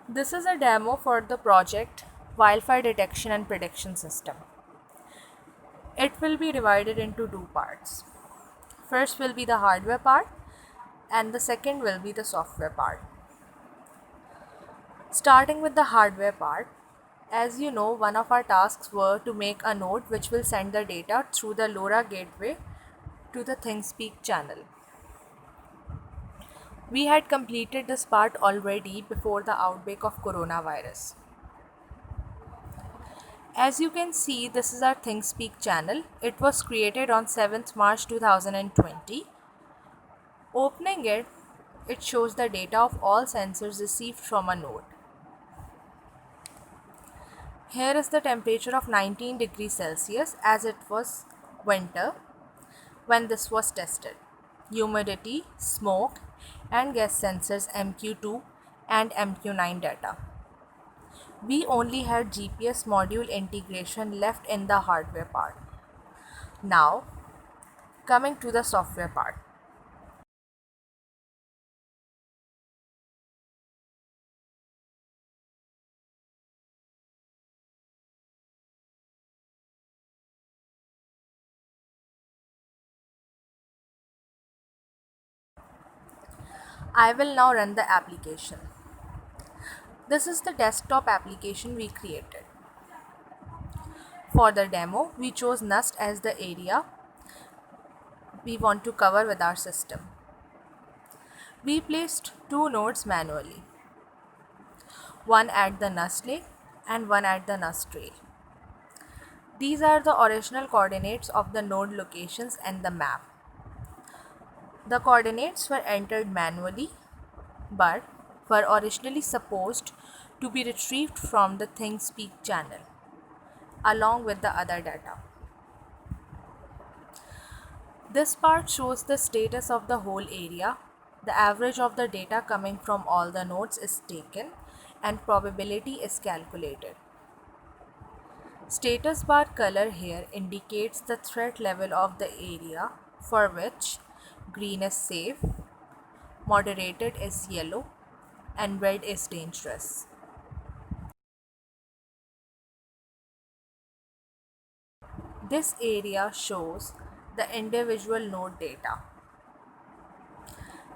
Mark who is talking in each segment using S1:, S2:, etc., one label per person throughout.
S1: This is a demo for the project Wildfire Detection and Prediction System. It will be divided into two parts. First will be the hardware part and the second will be the software part. Starting with the hardware part, as you know, one of our tasks were to make a node which will send the data through the LoRa gateway to the ThingSpeak channel. We had completed this part already before the outbreak of coronavirus. As you can see, this is our ThingSpeak channel. It was created on 7th March 2020. Opening it, it shows the data of all sensors received from a node. Here is the temperature of 19 degrees Celsius as it was winter when this was tested. Humidity, smoke and gas sensors MQ2 and MQ9 data. We only had GPS module integration left in the hardware part. Now, coming to the software part. I will now run the application. This is the desktop application we created. For the demo, we chose NUST as the area we want to cover with our system. We placed two nodes manually, one at the NUST lake and one at the NUST trail. These are the original coordinates of the node locations and the map. The coordinates were entered manually but were originally supposed to be retrieved from the ThingSpeak channel along with the other data. This part shows the status of the whole area. The average of the data coming from all the nodes is taken and probability is calculated. Status bar color here indicates the threat level of the area, for which green is safe, moderated is yellow, and red is dangerous. This area shows the individual node data.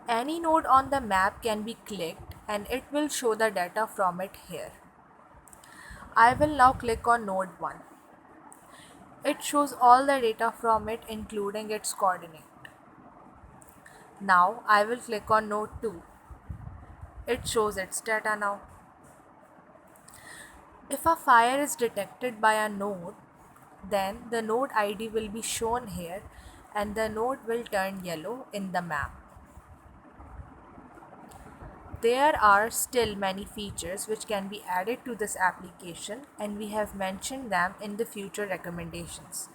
S1: Any node on the map can be clicked and it will show the data from it here. I will now click on node 1. It shows all the data from it including its coordinate. Now I will click on node 2. It shows its data now. If a fire is detected by a node, then the node ID will be shown here and the node will turn yellow in the map. There are still many features which can be added to this application and we have mentioned them in the future recommendations.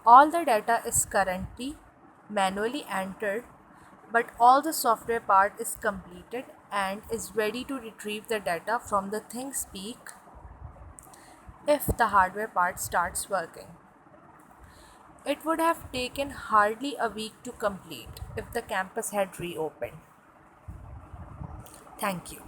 S1: All the data is currently manually entered, but all the software part is completed and is ready to retrieve the data from the ThingSpeak if the hardware part starts working. It would have taken hardly a week to complete if the campus had reopened. Thank you.